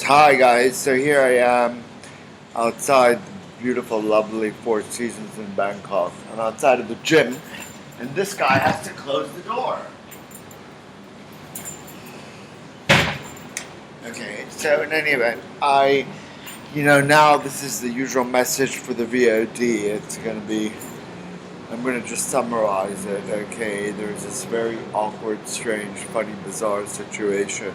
Hi guys, so here I am outside the beautiful, lovely Four Seasons in Bangkok. I'm outside of the gym, and this guy has to close the door. Okay, so in any event, now this is the usual message for the VOD. I'm gonna just summarize it, okay? There's this very awkward, strange, funny, bizarre situation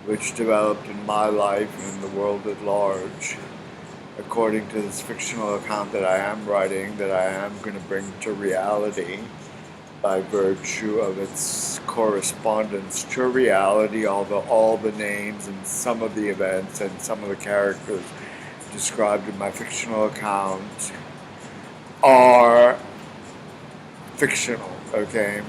which developed in my life and in the world at large, according to this fictional account that I am writing, that I am going to bring to reality by virtue of its correspondence to reality, although all the names and some of the events and some of the characters described in my fictional account are fictional, okay?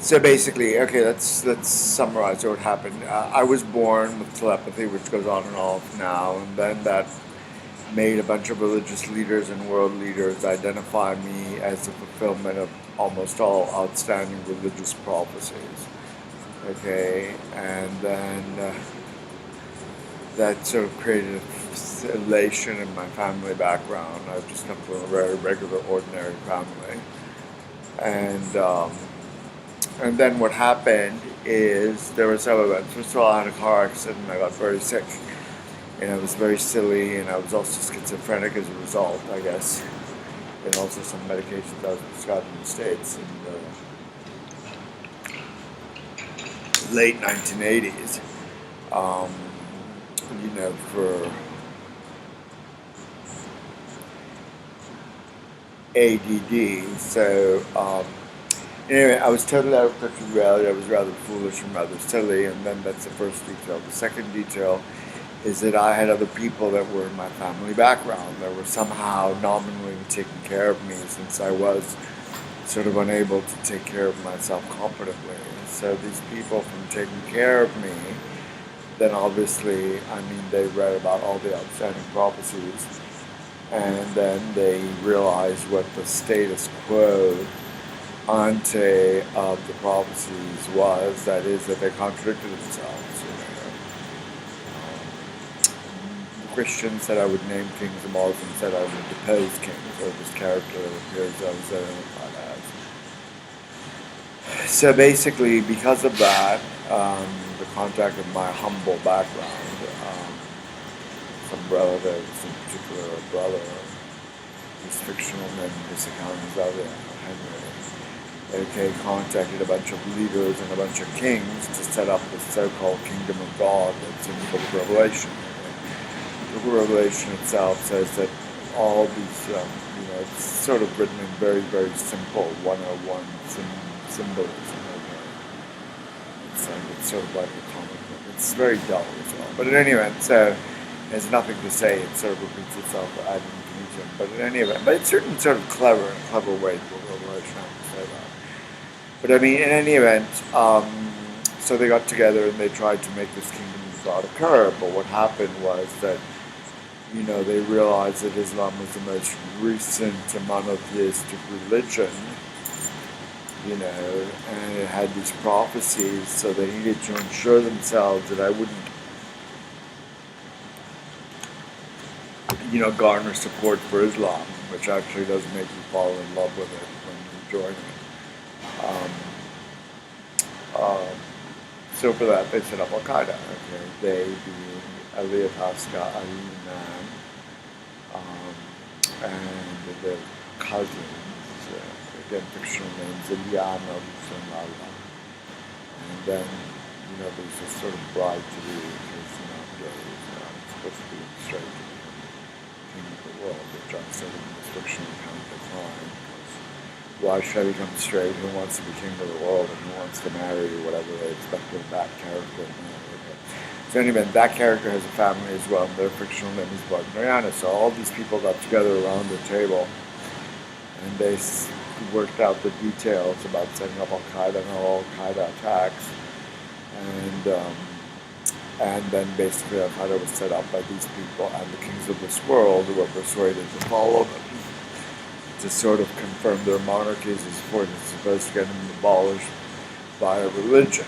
So basically, okay, let's summarize what happened. I was born with telepathy, which goes on and off now, and then that made a bunch of religious leaders and world leaders identify me as the fulfillment of almost all outstanding religious prophecies. Okay, and then that sort of created elation in my family background. I just come from a very regular, ordinary family, and then what happened is there were several events. First of all, I had a car accident and I got very sick. And I was very silly, and I was also schizophrenic as a result, I guess. And also some medications I was prescribed in the States in the late 1980s. For ADD. Anyway, I was totally out of touch with reality. I was rather foolish and rather silly, and then that's the first detail. The second detail is that I had other people that were in my family background that were somehow nominally taking care of me, since I was sort of unable to take care of myself competently. So these people from taking care of me, then obviously, they read about all the outstanding prophecies, and then they realized what the status quo ante of the prophecies was. That is, that they contradicted themselves. Christians said I would name kings, the Muslims said I would depose kings, or this character that appears I was identified as. So basically, because of that, the contact of my humble background, some relatives, in particular a brother, whose fictional name in this account is Henry, contacted a bunch of leaders and a bunch of kings to set up this so-called kingdom of God that's in the Book of Revelation. The Revelation itself says that all these, it's sort of written in very, very simple 101 symbolism. It's sort of like a comic book. It's very dull as well. But in any event, so there's nothing to say. It sort of repeats itself ad infinitum. But in any event, but it's certain sort of clever way to Revelation, I have to say that. But in any event, so they got together and they tried to make this kingdom of God occur. But what happened was that they realized that Islam was the most recent monotheistic religion, and it had these prophecies, so they needed to ensure themselves that I wouldn't, garner support for Islam, which actually does make you fall in love with it when you join it. So for that, they set up Al-Qaeda, they being Elliot Haska, Ali Imam, and the cousins, again, fictional names, Ilyana, and Lala. And then, there's this sort of bride-to-be, because, gay, I'm supposed to be straight to the king of the world, which I said in this fictional account at the time. Why should I become straight? Who wants to be king of the world, and who wants to marry whatever they expect of that character? So anyway, that character has a family as well, and their fictional name is Bart Mariana. So all these people got together around the table, and they worked out the details about setting up Al-Qaeda and all Al-Qaeda attacks. And then basically Al-Qaeda was set up by these people, and the kings of this world who were persuaded to follow them, to sort of confirm their monarchies as supposed to get them abolished by a religion.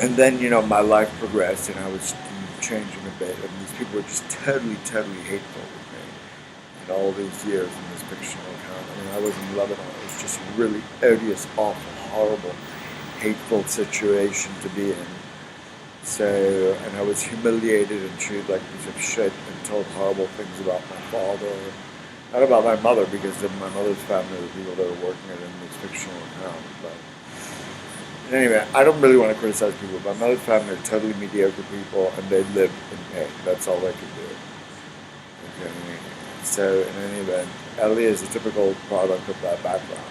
And then, my life progressed and I was changing a bit. And these people were just totally, totally hateful with me. And all these years in this fictional account. I mean, I was in Lebanon. It was just a really odious, awful, horrible, hateful situation to be in. So, and I was humiliated and treated like a piece of shit and told horrible things about my father. Not about my mother, because of my mother's family, the people that were working in this fictional account. But anyway, I don't really want to criticize people. My mother's family are totally mediocre people, and they live in pain. That's all they can do. Okay. So in any event, Ellie is a typical product of that background.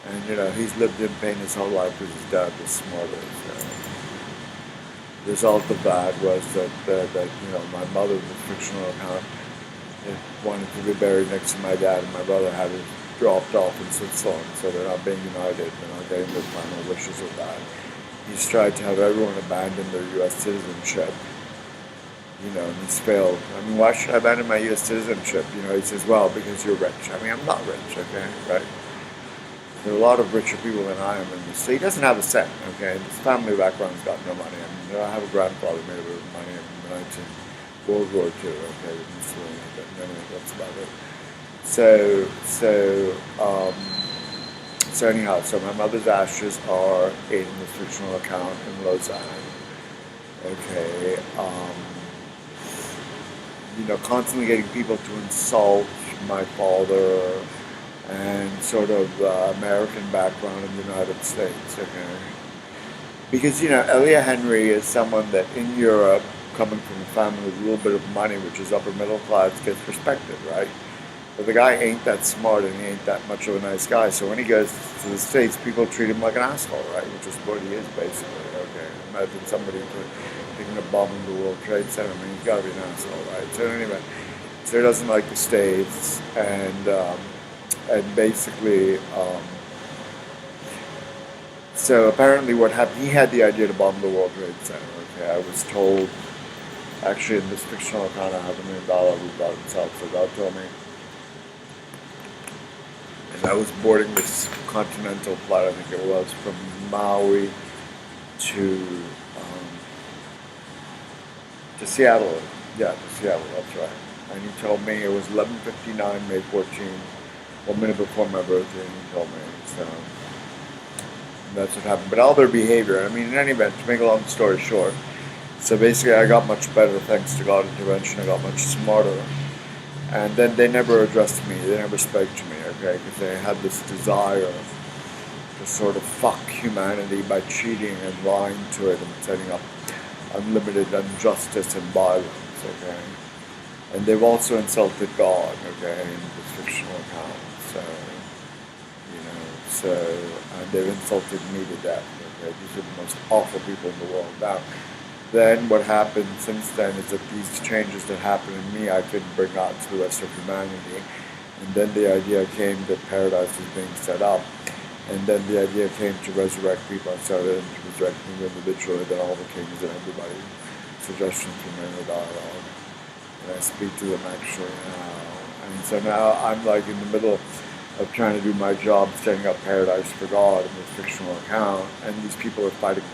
And, he's lived in pain his whole life because his dad was smarter. So the result of that was that my mother, in the fictional account, wanted to be buried next to my dad, and my brother had it dropped off in Switzerland, so they're not being united, they're not getting their final wishes of that. He's tried to have everyone abandon their U.S. citizenship, and he's failed. I mean, why should I abandon my U.S. citizenship? He says, well, because you're rich. I mean, I'm not rich, okay, right? There are a lot of richer people than I am in this. So he doesn't have a cent, okay? His family background's got no money. I mean, I have a grandfather made a bit of money in World War II, okay, with Mussolini, but anyway, that's about it. So anyhow, so my mother's ashes are in the fictional account in Lausanne. Okay, constantly getting people to insult my father and sort of American background in the United States. Okay, because Elia Henry is someone that in Europe, coming from a family with a little bit of money, which is upper middle class, gets respected, right? But the guy ain't that smart and he ain't that much of a nice guy. So when he goes to the States, people treat him like an asshole, right? Which is what he is, basically. Okay, imagine somebody taking a bomb in the World Trade Center. I mean, he's got to be an asshole, right? So anyway, so he doesn't like the States, and basically, so apparently what happened, he had the idea to bomb the World Trade Center. Okay, I was told, actually in this fictional account, I have $1 million we bought himself, so God told me. And I was boarding this continental flight, I think it was, from Maui to Seattle. Yeah, to Seattle, that's right. And he told me it was 11:59, May 14, 1 minute before my birthday, and he told me. So that's what happened. But all their behavior, I mean, in any event, to make a long story short, so basically I got much better thanks to God's intervention. I got much smarter. And then they never addressed me. They never spoke to me, okay? Because they had this desire to sort of fuck humanity by cheating and lying to it and setting up unlimited injustice and violence, okay? And they've also insulted God, okay, in this fictional account. And they've insulted me to death, okay? These are the most awful people in the world. Now, then what happened since then is that these changes that happened in me, I couldn't bring out to the rest of humanity. And then the idea came that paradise was being set up. And then the idea came to resurrect people. I started to resurrect them individually, then all the kings and everybody. Suggestions from inner dialogue. And I speak to them actually now. And so now I'm like in the middle of trying to do my job, setting up paradise for God in this fictional account. And these people are fighting me.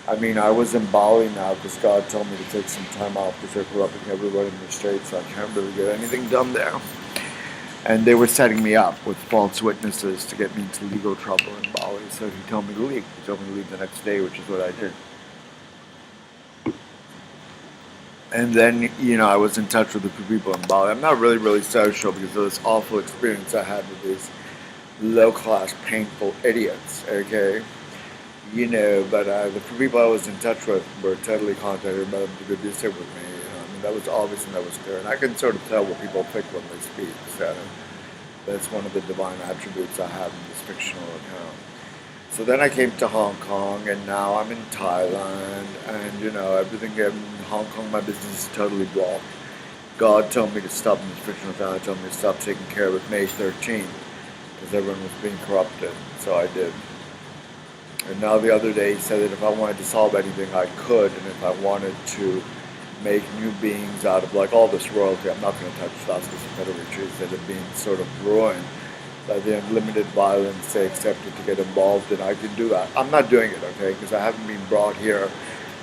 I mean, I was in Bali now because God told me to take some time off because they're corrupting everybody in the States, so I can't really get anything done there. And they were setting me up with false witnesses to get me into legal trouble in Bali, so he told me to leave. He told me to leave the next day, which is what I did. And then, I was in touch with the people in Bali. I'm not really, really social because of this awful experience I had with these low-class, painful idiots, okay? But the people I was in touch with were totally contacted by them to be abusive with me. I mean, that was obvious and that was clear. And I can sort of tell what people think when they speak. So that's one of the divine attributes I have in this fictional account. So then I came to Hong Kong, and now I'm in Thailand, and everything in Hong Kong, my business is totally blocked. God told me to stop in this fictional account. He told me to stop taking care of it May 13th because everyone was being corrupted. So I did. And now the other day he said that if I wanted to solve anything, I could, and if I wanted to make new beings out of like all this royalty, I'm not going to touch that because the Federicis that have been sort of ruined by the unlimited violence they accepted to get involved in. I can do that. I'm not doing it, okay, because I haven't been brought here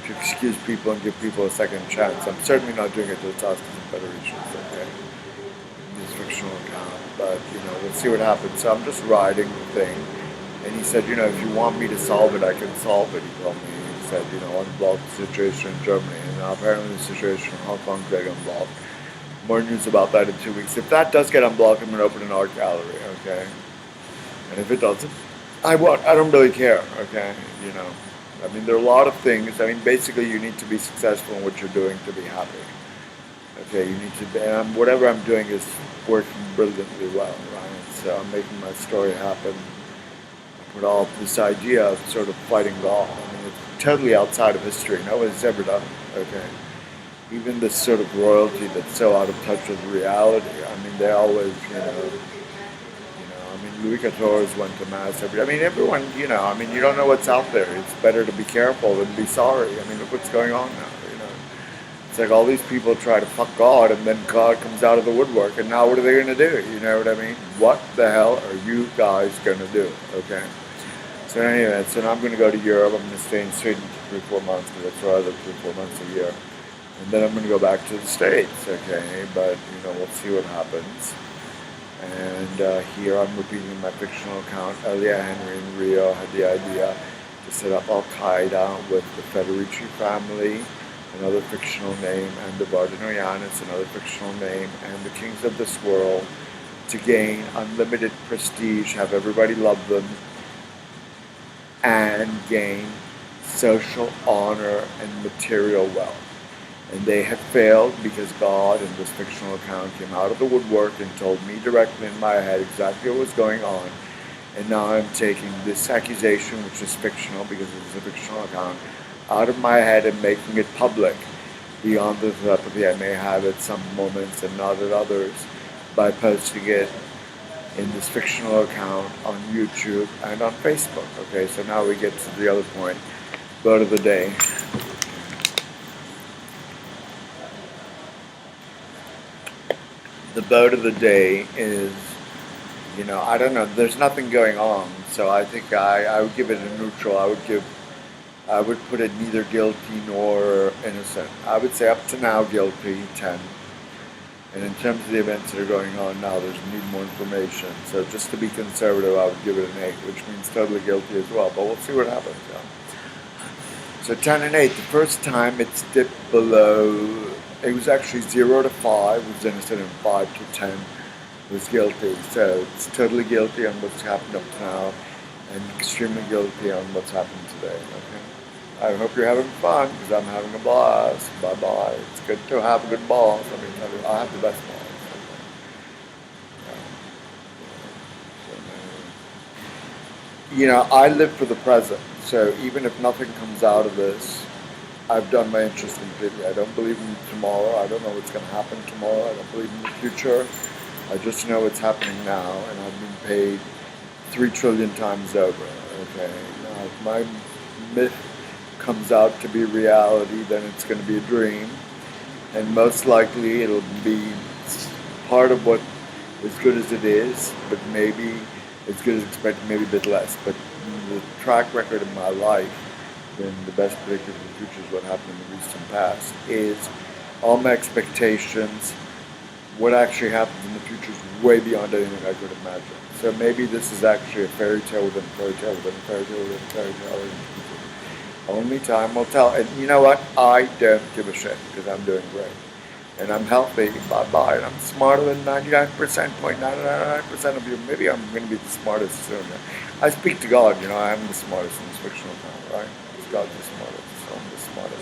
to excuse people and give people a second chance. I'm certainly not doing it to the Toscans and Federations, okay, this fictional account. But, we'll see what happens. So I'm just riding the thing. And he said, if you want me to solve it, I can solve it. He told me, he said, unblock the situation in Germany. And now apparently the situation in Hong Kong is getting unblocked. More news about that in 2 weeks. If that does get unblocked, I'm going to open an art gallery, okay? And if it doesn't, I won't. I don't really care, okay? There are a lot of things. Basically, you need to be successful in what you're doing to be happy. Okay, you need to be, and whatever I'm doing is working brilliantly well, right? So I'm making my story happen with all this idea of sort of fighting God. It's totally outside of history. No one's ever done it, okay? Even this sort of royalty that's so out of touch with reality. They always, Louis XIV went to mass everyone, you don't know what's out there. It's better to be careful than be sorry. Look what's going on now, It's like all these people try to fuck God, and then God comes out of the woodwork, and now what are they going to do? You know what I mean? What the hell are you guys going to do, okay? So anyway, so now I'm going to go to Europe. I'm going to stay in Sweden for 3-4 months, because that's where I live 3-4 months a year. And then I'm going to go back to the States, okay? But, we'll see what happens. And here I'm repeating my fictional account. Elia Henry in Rio had the idea to set up Al-Qaeda with the Federici family, another fictional name, and the Vardinianis, another fictional name, and the kings of this world, to gain unlimited prestige, have everybody love them, and gain social honor and material wealth. And they had failed because God, in this fictional account, came out of the woodwork and told me directly in my head exactly what was going on. And now I'm taking this accusation, which is fictional because it is a fictional account, out of my head and making it public beyond the telepathy I may have at some moments and not at others, by posting it in this fictional account on YouTube and on Facebook. Okay, so now we get to the other point. Vote of the day. The vote of the day is, I don't know, there's nothing going on, so I think I would give it a neutral. I would put it neither guilty nor innocent. I would say up to now guilty, 10. And in terms of the events that are going on now, there's need more information. So just to be conservative, I would give it an 8, which means totally guilty as well. But we'll see what happens. So 10 and 8, the first time it's dipped below, it was actually 0 to 5 was innocent, and 5 to 10 was guilty. So it's totally guilty on what's happened up to now, and extremely guilty on what's happened today. Okay. I hope you're having fun, because I'm having a blast. Bye-bye. It's good to have a good boss. I have the best boss. I live for the present. So even if nothing comes out of this, I've done my interest completely. I don't believe in tomorrow. I don't know what's going to happen tomorrow. I don't believe in the future. I just know what's happening now, and I've been paid 3 trillion times over. Okay. Now, if my myth comes out to be reality, then it's going to be a dream, and most likely it'll be part of what as good as it is, but maybe as good as expected, maybe a bit less. But the track record of my life, then the best predictor of the future is what happened in the recent past, is all my expectations, what actually happens in the future is way beyond anything I could imagine. So maybe this is actually a fairy tale within a fairy tale within a fairy tale within a fairy tale. Only time will tell. And you know what? I don't give a shit, because I'm doing great. And I'm healthy, bye-bye, and I'm smarter than 99.999% of you. Maybe I'm going to be the smartest soon. I speak to God, I'm the smartest in this fictional time, right? God's the smartest, so I'm the smartest.